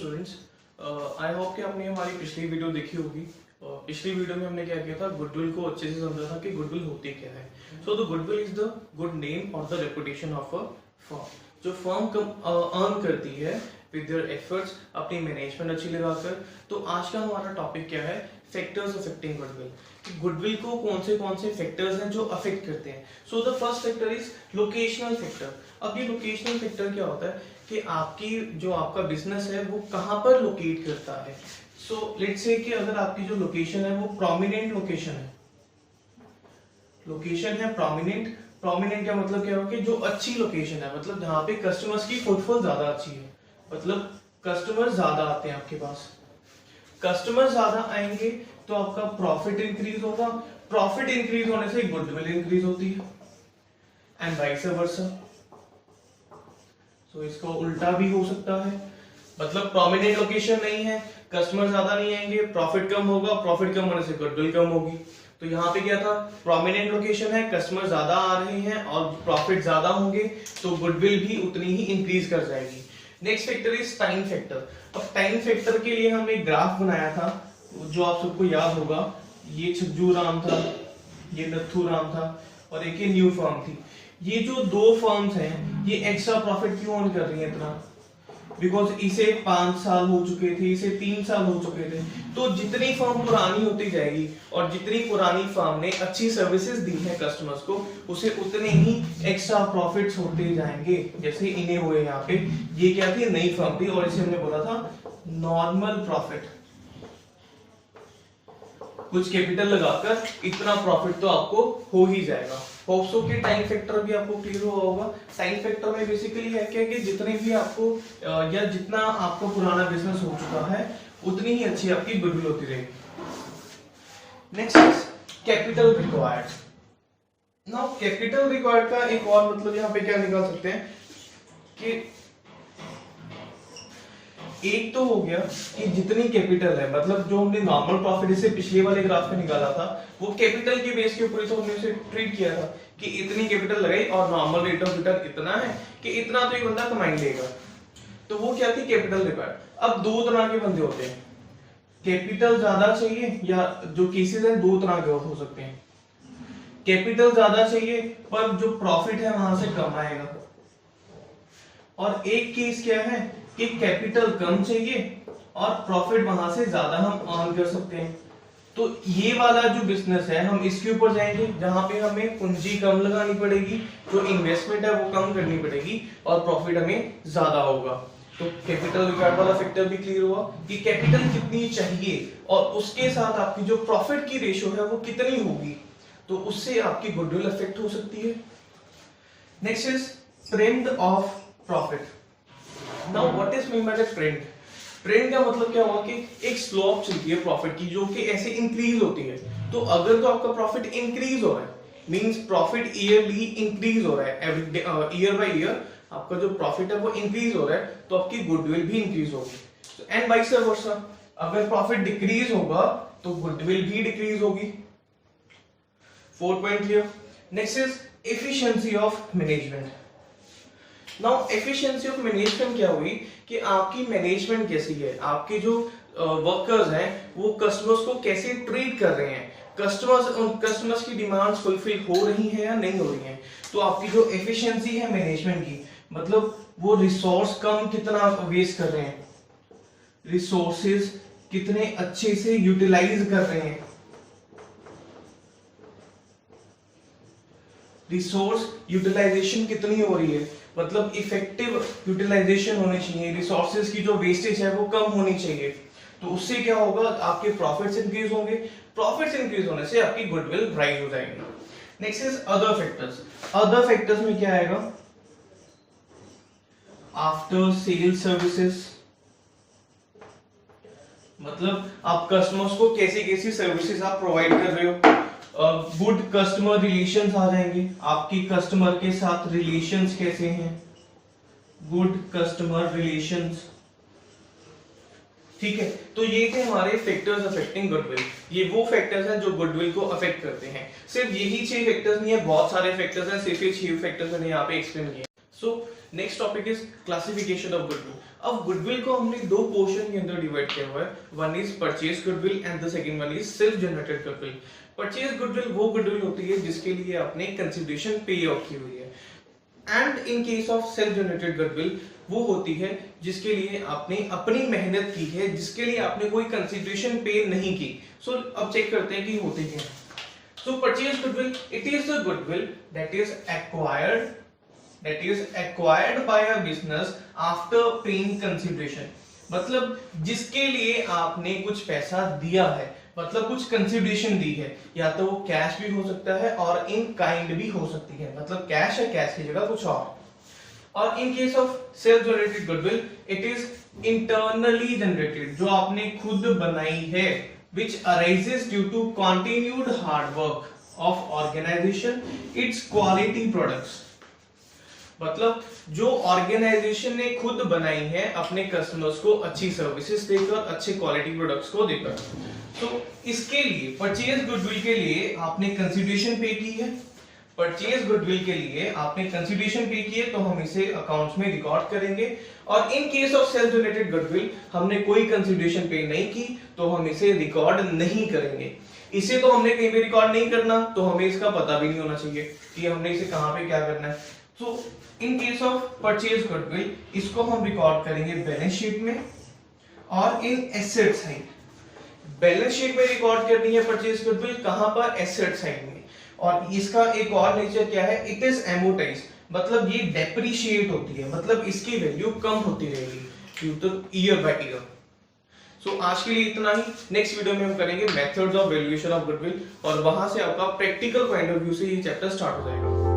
Students, I hope कि आपने हमारी पिछली वीडियो देखी होगी। पिछली वीडियो में हमने क्या किया था, गुडविल को अच्छे से समझा था कि गुडविल होती क्या है। So the goodwill is the good name और the reputation of a firm. जो फर्म अर्न करती है विद देयर एफर्ट्स, अपनी मैनेजमेंट अच्छी लगाकर। तो आज का हमारा टॉपिक क्या है, फैक्टर्स अफेक्टिंग गुडविल। गुडविल को कौन से फैक्टर्स हैं जो अफेक्ट करते हैं। So the first factor is locational factor. अब ये लोकेशनल फैक्टर क्या होता है कि आपका बिजनेस है वो कहां पर लोकेट करता है। सो लेट्स से कि अगर आपकी जो लोकेशन है वो प्रोमिनेंट लोकेशन है, प्रोमिनेंट का मतलब क्या हो कि जो अच्छी लोकेशन है, मतलब जहां पे कस्टमर्स की फुटफॉल ज्यादा अच्छी है, मतलब कस्टमर ज्यादा आते हैं आपके पास। कस्टमर ज्यादा आएंगे तो आपका प्रॉफिट इंक्रीज होगा, प्रॉफिट इंक्रीज होने से गुडविल इंक्रीज होती है, एंड वाइस वर्सा। तो इसका उल्टा भी हो सकता है, मतलब प्रोमिनेंट लोकेशन नहीं है, कस्टमर ज्यादा नहीं आएंगे, प्रॉफिट कम होगा, प्रॉफिट कम होने से गुडविल कम होगी। तो यहाँ पे क्या था, प्रोमिनेंट लोकेशन है, कस्टमर ज्यादा आ रहे हैं और प्रॉफिट ज्यादा होंगे तो गुडविल भी उतनी ही इंक्रीज कर जाएगी। Next factor is time factor. अब टाइम फैक्टर के लिए हमने एक ग्राफ बनाया था जो आप सबको याद होगा। ये छज्जू राम था, ये नथू राम था और एक ये न्यू फर्म थी। ये जो दो फर्म्स हैं ये एक्स्ट्रा प्रॉफिट क्यों अर्न कर रही है इतना, बिकॉज इसे 5 साल हो चुके थे, इसे 3 साल हो चुके थे। तो जितनी फर्म पुरानी होती जाएगी और जितनी पुरानी फर्म ने अच्छी सर्विसेज दी है कस्टमर्स को, उसे उतने ही एक्स्ट्रा प्रॉफिट्स होते जाएंगे। जैसे इन्हें हुए यहाँ पे, ये क्या थी, नई फर्म थी और इसे हमने बोला था नॉर्मल प्रॉफिट। कुछ कैपिटल लगाकर इतना प्रॉफिट तो आपको हो ही जाएगा। होप्सो के टाइम फैक्टर भी आपको क्लियर हुआ होगा। टाइम फैक्टर में बेसिकली है क्या कि जितने भी आपको या जितना आपको पुराना बिजनेस हो चुका है उतनी ही अच्छी आपकी गुडविल होती रहेगी। Next is capital required. Now capital required का एक और मतलब यहाँ पे क्या निकाल सकते हैं कि एक तो हो गया कि जितनी कैपिटल है, मतलब जो हमने नॉर्मल प्रॉफिट से पिछले वाले ग्राफ में निकाला था वो कैपिटल के बेस के ऊपर तो हमने उसे ट्रीट किया था कि इतनी कैपिटल लगाई और नॉर्मल रेट ऑफ रिटर्न इतना है कि इतना तो एक बंदा कमाई लेगा। तो वो क्या थी, कैपिटल रिक्वायर्ड। अब दो तरह के बंदे होते हैं, कैपिटल ज्यादा चाहिए, या जो केसेस हैं दो तरह के हो सकते हैं। कैपिटल ज्यादा चाहिए पर जो प्रॉफिट है वहां से कम आएगा, और एक केस क्या है कि कैपिटल कम चाहिए और प्रॉफिट वहां से ज्यादा हम अर्न कर सकते हैं। तो ये वाला जो बिजनेस है हम इसके ऊपर जाएंगे जहां पे हमें पूंजी कम लगानी पड़ेगी, जो इन्वेस्टमेंट है वो कम करनी पड़ेगी और प्रॉफिट हमें ज्यादा होगा। तो कैपिटल रिक्वायर्ड वाला फैक्टर भी क्लियर हुआ कि कैपिटल कितनी चाहिए और उसके साथ आपकी जो प्रॉफिट की रेशियो है वो कितनी होगी, तो उससे आपकी गुडविल अफेक्ट हो सकती है। Next is trend of profit. Now what is mean by the trend. Trend का मतलब क्या हुआ कि एक स्लोप चलती है प्रॉफिट की जो कि ऐसे इंक्रीज होती है। तो अगर तो आपका प्रॉफिट इंक्रीज हो रहा है, मींस प्रॉफिट ईयरली इंक्रीज हो रहा है, ईयर बाय ईयर आपका जो प्रॉफिट है वो इंक्रीज हो रहा है, तो आपकी गुडविल भी इंक्रीज होगी। एंड वाइस वर्सा, अगर प्रॉफिट डिक्रीज होगा तो गुडविल भी डिक्रीज होगी। 4 point clear. Next is efficiency of management. Now efficiency of management क्या हुई कि आपकी मैनेजमेंट कैसी है, आपके जो वर्कर्स हैं वो कस्टमर्स को कैसे ट्रीट कर रहे हैं, कस्टमर्स की डिमांड्स फुलफिल हो रही हैं या नहीं हो रही हैं। तो आपकी जो एफिशिएंसी है मैनेजमेंट की, मतलब वो रिसोर्स कम कितना वेस्ट कर रहे हैं, रिसोर्सेज कितने अच्छे से यूटिलाइज कर रहे हैं, रिसोर्स यूटिलाइजेशन कितनी हो रही है, मतलब इफेक्टिव यूटिलाइजेशन होनी चाहिए, रिसोर्सेज की जो वेस्टेज है वो कम होनी चाहिए। तो उससे क्या होगा, आपके प्रॉफिट्स इंक्रीज होंगे, प्रॉफिट्स इंक्रीज होने से आपकी गुडविल राइज हो जाएगी। Next is other factors. Other factors में क्या आएगा, आफ्टर सेल सर्विसेज, मतलब आप कस्टमर्स को कैसी कैसी सर्विसेज आप प्रोवाइड कर रहे हो। गुड कस्टमर रिलेशंस आ जाएंगे, आपकी कस्टमर के साथ रिलेशंस कैसे हैं, गुड कस्टमर रिलेशंस। ठीक है, तो ये थे हमारे फैक्टर्स अफेक्टिंग गुडविल। ये वो फैक्टर्स हैं जो गुडविल को अफेक्ट करते हैं। सिर्फ यही 6 फैक्टर्स नहीं है, बहुत सारे फैक्टर्स हैं, सिर्फ ये 6 फैक्टर्स मैंने यहाँ पे एक्सप्लेन किए। So next topic is classification of goodwill. अब गुडविल को हमने दो पोर्शन के अंदर डिवाइड किया हुआ है, one is purchase goodwill and the second one is self generated goodwill. Purchase goodwill वो गुडविल होती है जिसके लिए आपने कंसिडरेशन पे आउट की हुई है, and in case of self generated goodwill वो होती है जिसके लिए आपने अपनी मेहनत की है, जिसके लिए आपने कोई कंसिडरेशन पे नहीं की। सो अब चेक करते हैं कि होती क्या है। So purchase goodwill, it is the goodwill that is acquired by a business after paying consideration। मतलब जिसके लिए आपने कुछ पैसा दिया है, मतलब कुछ कंसिडरेशन दी है, या तो वो कैश भी हो सकता है और इन काइंड भी हो सकती है, मतलब कैश है, कैश की जगह कुछ और in case of self generated goodwill it is internally generated, जो आपने खुद बनाई है, which arises due to continued hard work of organization its quality products। मतलब जो ऑर्गेनाइजेशन ने खुद बनाई है अपने कस्टमर्स को अच्छी सर्विसेज देकर, अच्छे क्वालिटी प्रोडक्ट्स को देकर। तो इसके लिए परचेज गुडविल के लिए आपने कंसिडरेशन पे की है, परचेज गुडविल के लिए आपने कंसिडरेशन पे की है, तो हम इसे अकाउंट्स में रिकॉर्ड करेंगे। और in case of self generated goodwill हमने कोई कंसिडरेशन पे नहीं की, तो हम इसे रिकॉर्ड नहीं करेंगे। इसे तो हमने कहीं पे रिकॉर्ड नहीं करना, तो हमें इसका पता भी नहीं होना चाहिए कि हमने इसे कहां पे क्या करना है। तो in case of purchase goodwill इसको हम रिकॉर्ड करेंगे बैलेंस शीट में और in asset side. Balance sheet में रिकॉर्ड करनी है परचेज गुडविल, कहां पर, एसेट साइड में। और इसका एक और नेचर क्या है, इट इज एमोटाइज, मतलब ये डेप्रिशिएट होती है, मतलब इसकी वैल्यू कम होती रहेगी ईयर बाय ईयर। सो आज के लिए इतना ही। नेक्स्ट वीडियो में हम करेंगे methods of valuation of goodwill, और वहां से आपका प्रैक्टिकल पॉइंट ऑफ व्यू से ये चैप्टर स्टार्ट हो जाएगा।